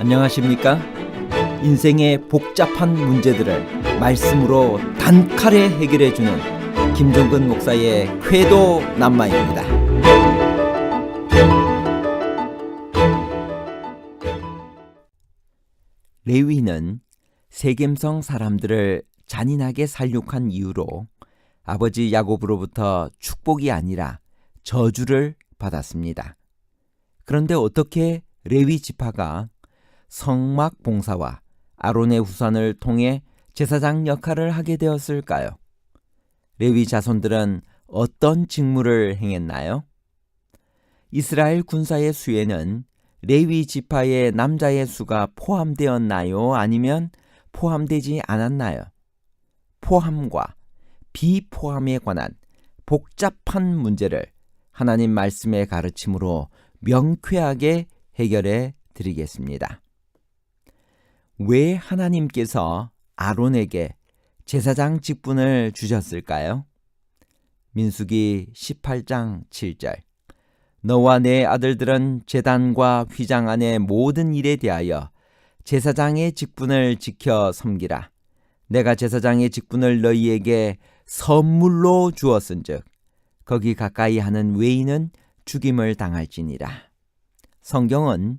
안녕하십니까? 인생의 복잡한 문제들을 말씀으로 단칼에 해결해주는 김종근 목사의 쾌도 남마입니다. 레위는 세겜성 사람들을 잔인하게 살육한 이유로 아버지 야곱으로부터 축복이 아니라 저주를 받았습니다. 그런데 어떻게 레위 지파가 성막 봉사와 아론의 후손을 통해 제사장 역할을 하게 되었을까요? 레위 자손들은 어떤 직무를 행했나요? 이스라엘 군사의 수에는 레위 지파의 남자의 수가 포함되었나요? 아니면 포함되지 않았나요? 포함과 비포함에 관한 복잡한 문제를 하나님 말씀의 가르침으로 명쾌하게 해결해 드리겠습니다. 왜 하나님께서 아론에게 제사장 직분을 주셨을까요? 민수기 18장 7절 너와 내 아들들은 제단과 휘장 안의 모든 일에 대하여 제사장의 직분을 지켜 섬기라. 내가 제사장의 직분을 너희에게 선물로 주었은즉 거기 가까이 하는 외인은 죽임을 당할지니라. 성경은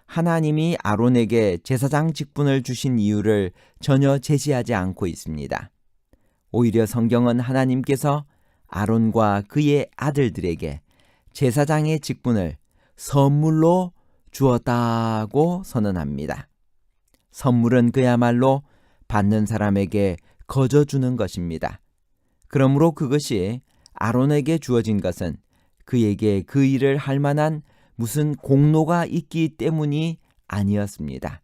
하나님이 아론에게 제사장 직분을 주신 이유를 전혀 제시하지 않고 있습니다. 오히려 성경은 하나님께서 아론과 그의 아들들에게 제사장의 직분을 선물로 주었다고 선언합니다. 선물은 그야말로 받는 사람에게 거저 주는 것입니다. 그러므로 그것이 아론에게 주어진 것은 그에게 그 일을 할 만한 무슨 공로가 있기 때문이 아니었습니다.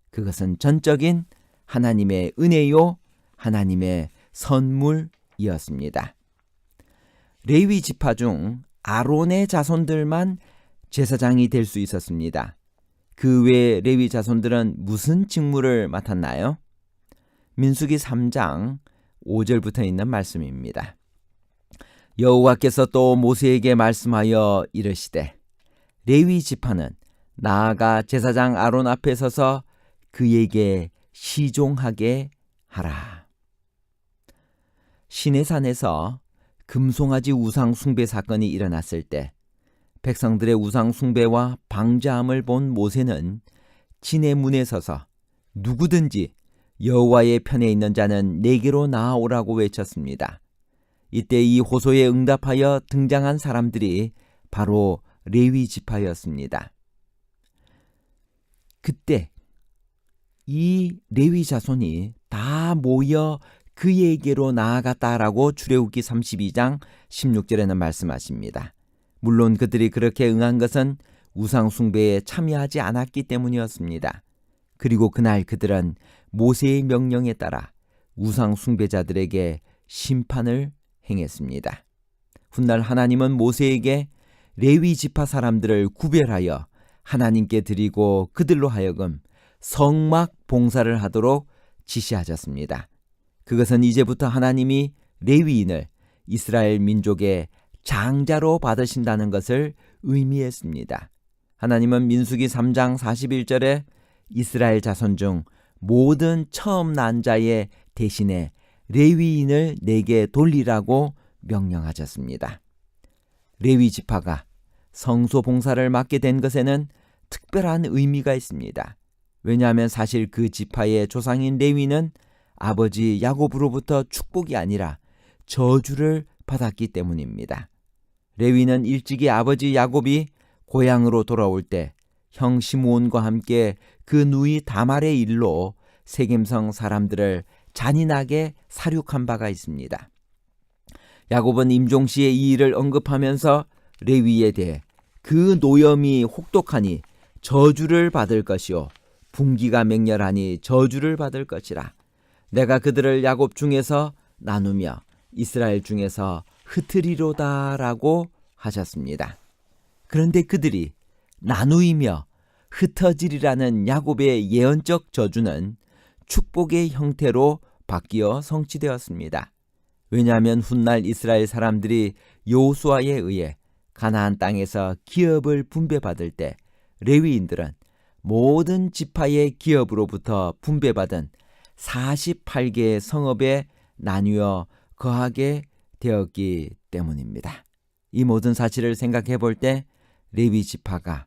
그것은 전적인 하나님의 은혜요, 하나님의 선물이었습니다. 레위 지파 중 아론의 자손들만 제사장이 될 수 있었습니다. 그 외 레위 자손들은 무슨 직무를 맡았나요? 민수기 3장 5절부터 있는 말씀입니다. 여호와께서 또 모세에게 말씀하여 이르시되 레위 지파는 나아가 제사장 아론 앞에 서서 그에게 시종하게 하라. 시내산에서 금송아지 우상 숭배 사건이 일어났을 때 백성들의 우상 숭배와 방자함을 본 모세는 진의 문에 서서 누구든지 여호와의 편에 있는 자는 내게로 나아오라고 외쳤습니다. 이때 이 호소에 응답하여 등장한 사람들이 바로 레위 지파였습니다. 그때 이 레위 자손이 다 모여 그에게로 나아갔다라고 출애굽기 32장 16절에는 말씀하십니다. 물론 그들이 그렇게 응한 것은 우상 숭배에 참여하지 않았기 때문이었습니다. 그리고 그날 그들은 모세의 명령에 따라 우상 숭배자들에게 심판을 행했습니다. 훗날 하나님은 모세에게 레위 지파 사람들을 구별하여 하나님께 드리고 그들로 하여금 성막 봉사를 하도록 지시하셨습니다. 그것은 이제부터 하나님이 레위인을 이스라엘 민족의 장자로 받으신다는 것을 의미했습니다. 하나님은 민수기 3장 41절에 이스라엘 자손 중 모든 처음 난 자의 대신에 레위인을 내게 돌리라고 명령하셨습니다. 레위 지파가 성소 봉사를 맡게 된 것에는 특별한 의미가 있습니다. 왜냐하면 사실 그 지파의 조상인 레위는 아버지 야곱으로부터 축복이 아니라 저주를 받았기 때문입니다. 레위는 일찍이 아버지 야곱이 고향으로 돌아올 때 형 시므온과 함께 그 누이 다말의 일로 세겜성 사람들을 잔인하게 살육한 바가 있습니다. 야곱은 임종시에 이 일을 언급하면서 레위에 대해 그 노염이 혹독하니 저주를 받을 것이요 분기가 맹렬하니 저주를 받을 것이라. 내가 그들을 야곱 중에서 나누며 이스라엘 중에서 흩으리로다라고 하셨습니다. 그런데 그들이 나누이며 흩어지리라는 야곱의 예언적 저주는 축복의 형태로 바뀌어 성취되었습니다. 왜냐하면 훗날 이스라엘 사람들이 여호수아에 의해 가나안 땅에서 기업을 분배받을 때 레위인들은 모든 지파의 기업으로부터 분배받은 48개의 성읍에 나뉘어 거하게 되었기 때문입니다. 이 모든 사실을 생각해 볼 때 레위 지파가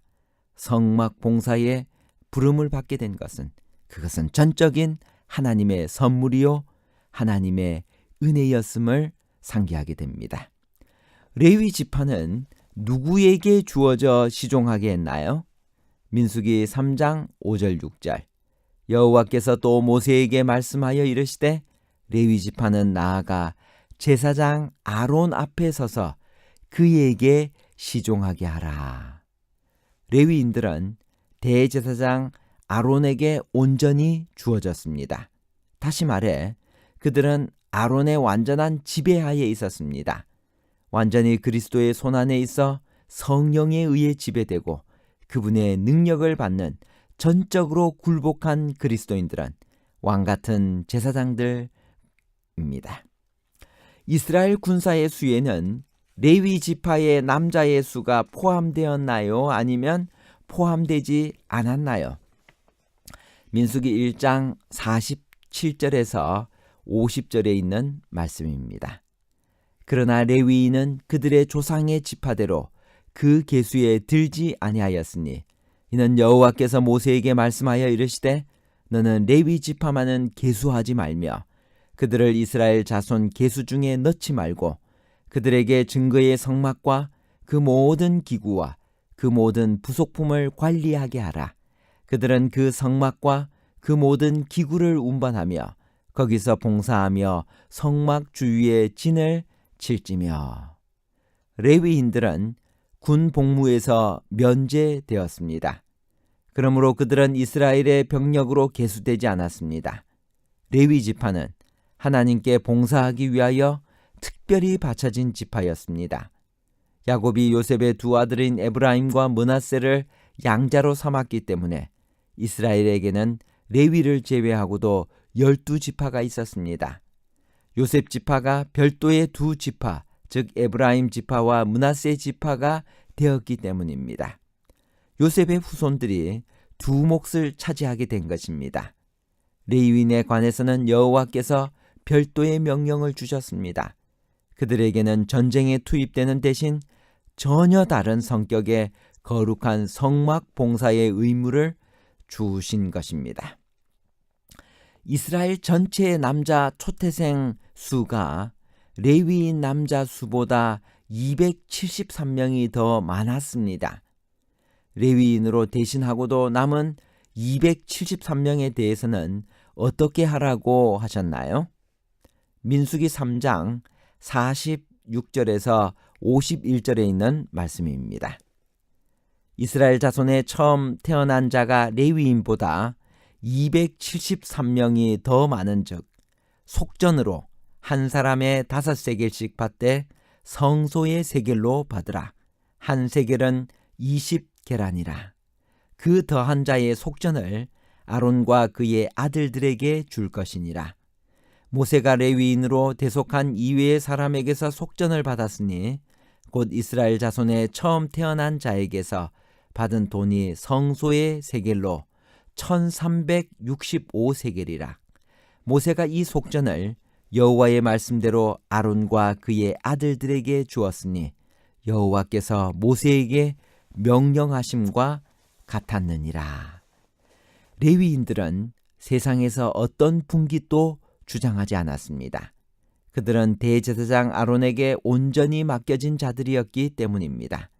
성막 봉사에 부름을 받게 된 것은 그것은 전적인 하나님의 선물이요 하나님의 은혜였음을 상기하게 됩니다. 레위 지파는 누구에게 주어져 시종하게 했나요? 민수기 3장 5절 6절 여호와께서 또 모세에게 말씀하여 이르시되 레위 지파는 나아가 제사장 아론 앞에 서서 그에게 시종하게 하라. 레위인들은 대제사장 아론에게 온전히 주어졌습니다. 다시 말해 그들은 아론의 완전한 지배하에 있었습니다. 완전히 그리스도의 손안에 있어 성령에 의해 지배되고 그분의 능력을 받는 전적으로 굴복한 그리스도인들은 왕같은 제사장들입니다. 이스라엘 군사의 수에는 레위 지파의 남자의 수가 포함되었나요? 아니면 포함되지 않았나요? 민수기 1장 47절에서 50절에 있는 말씀입니다. 그러나 레위인은 그들의 조상의 지파대로 그 계수에 들지 아니하였으니 이는 여호와께서 모세에게 말씀하여 이르시되 너는 레위 지파만은 계수하지 말며 그들을 이스라엘 자손 계수 중에 넣지 말고 그들에게 증거의 성막과 그 모든 기구와 그 모든 부속품을 관리하게 하라. 그들은 그 성막과 그 모든 기구를 운반하며 거기서 봉사하며 성막 주위에 진을 칠지며. 레위인들은 군 복무에서 면제되었습니다. 그러므로 그들은 이스라엘의 병력으로 계수되지 않았습니다. 레위 지파는 하나님께 봉사하기 위하여 특별히 바쳐진 지파였습니다. 야곱이 요셉의 두 아들인 에브라임과 므낫세를 양자로 삼았기 때문에 이스라엘에게는 레위를 제외하고도 12지파가 있었습니다. 요셉 지파가 별도의 두 지파, 즉 에브라임 지파와 므낫세 지파가 되었기 때문입니다. 요셉의 후손들이 두 몫을 차지하게 된 것입니다. 레위인에 관해서는 여호와께서 별도의 명령을 주셨습니다. 그들에게는 전쟁에 투입되는 대신 전혀 다른 성격의 거룩한 성막 봉사의 의무를 주신 것입니다. 이스라엘 전체의 남자 초태생 수가 레위인 남자 수보다 273명이 더 많았습니다. 레위인으로 대신하고도 남은 273명에 대해서는 어떻게 하라고 하셨나요? 민수기 3장 46절에서 51절에 있는 말씀입니다. 이스라엘 자손에 처음 태어난 자가 레위인보다 273명이 더 많은 즉 속전으로 한 사람의 5세겔씩 받되 성소의 세겔로 받으라. 한 세겔은 20계란이라. 그 더한 자의 속전을 아론과 그의 아들들에게 줄 것이니라. 모세가 레위인으로 대속한 이외의 사람에게서 속전을 받았으니 곧 이스라엘 자손의 처음 태어난 자에게서 받은 돈이 성소의 세겔로 1365세겔이라. 모세가 이 속전을 여호와의 말씀대로 아론과 그의 아들들에게 주었으니 여호와께서 모세에게 명령하심과 같았느니라. 레위인들은 세상에서 어떤 분깃도 주장하지 않았습니다. 그들은 대제사장 아론에게 온전히 맡겨진 자들이었기 때문입니다.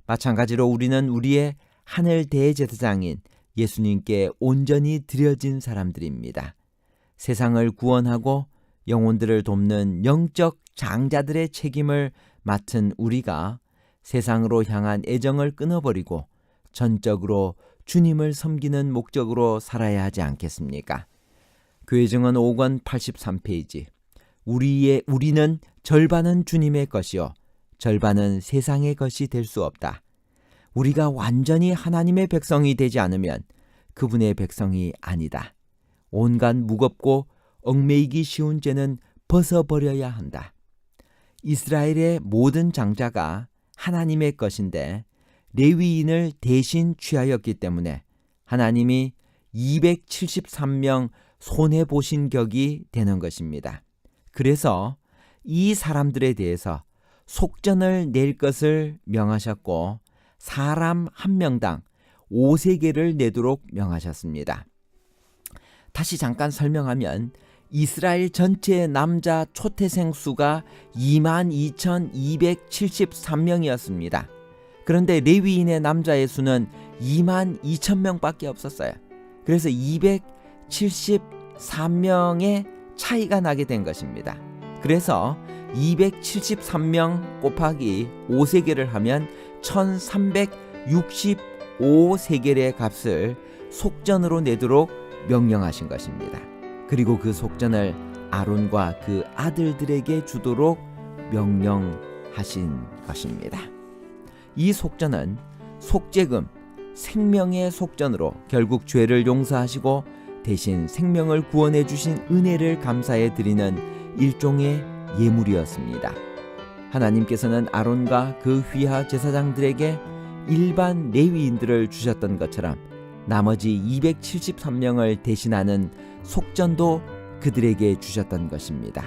마찬가지로 우리는 우리의 하늘 대제사장인 예수님께 온전히 드려진 사람들입니다. 세상을 구원하고 영혼들을 돕는 영적 장자들의 책임을 맡은 우리가 세상으로 향한 애정을 끊어버리고 전적으로 주님을 섬기는 목적으로 살아야 하지 않겠습니까? 교회증언 5권 83페이지. 우리는 절반은 주님의 것이요 절반은 세상의 것이 될 수 없다. 우리가 완전히 하나님의 백성이 되지 않으면 그분의 백성이 아니다. 온갖 무겁고 얽매이기 쉬운 죄는 벗어버려야 한다. 이스라엘의 모든 장자가 하나님의 것인데 레위인을 대신 취하였기 때문에 하나님이 273명 손해보신 격이 되는 것입니다. 그래서 이 사람들에 대해서 속전을 낼 것을 명하셨고 사람 한 명당 5세겔을 내도록 명하셨습니다. 다시 잠깐 설명하면 이스라엘 전체의 남자 초태생 수가 22,273명이었습니다. 그런데 레위인의 남자의 수는 22,000명밖에 없었어요. 그래서 273명의 차이가 나게 된 것입니다. 그래서 273명 곱하기 5세겔을 하면 1365세겔의 값을 속전으로 내도록 명령하신 것입니다. 그리고 그 속전을 아론과 그 아들들에게 주도록 명령하신 것입니다. 이 속전은 속죄금, 생명의 속전으로 결국 죄를 용서하시고 대신 생명을 구원해 주신 은혜를 감사해 드리는 일종의 예물이었습니다. 하나님께서는 아론과 그 휘하 제사장들에게 일반 레위인들을 주셨던 것처럼 나머지 273명을 대신하는 속전도 그들에게 주셨던 것입니다.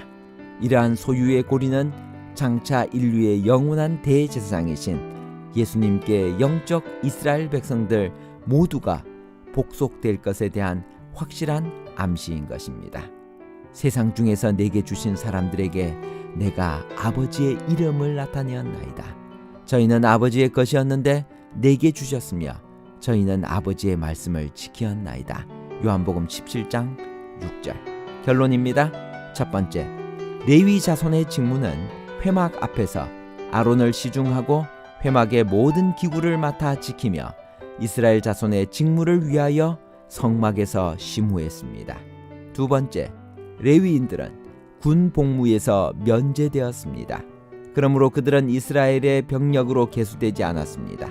이러한 소유의 고리는 장차 인류의 영원한 대제사장이신 예수님께 영적 이스라엘 백성들 모두가 복속될 것에 대한 확실한 암시인 것입니다. 세상 중에서 내게 주신 사람들에게 내가 아버지의 이름을 나타내었나이다. 저희는 아버지의 것이었는데 내게 주셨으며 저희는 아버지의 말씀을 지키었나이다. 요한복음 17장 6절. 결론입니다. 첫 번째, 레위 자손의 직무는 회막 앞에서 아론을 시중하고 회막의 모든 기구를 맡아 지키며 이스라엘 자손의 직무를 위하여 성막에서 심우했습니다. 두 번째, 레위인들은 군 복무에서 면제되었습니다. 그러므로 그들은 이스라엘의 병력으로 계수되지 않았습니다.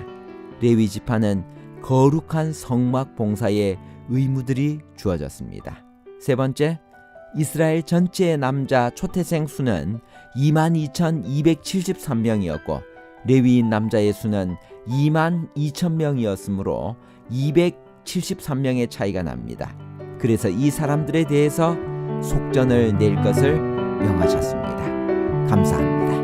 레위 지파는 거룩한 성막 봉사의 의무들이 주어졌습니다. 세 번째, 이스라엘 전체의 남자 초태생 수는 22,273명이었고 레위인 남자의 수는 22,000명이었으므로 273명의 차이가 납니다. 그래서 이 사람들에 대해서 속전을 낼 것을 명하셨습니다. 감사합니다.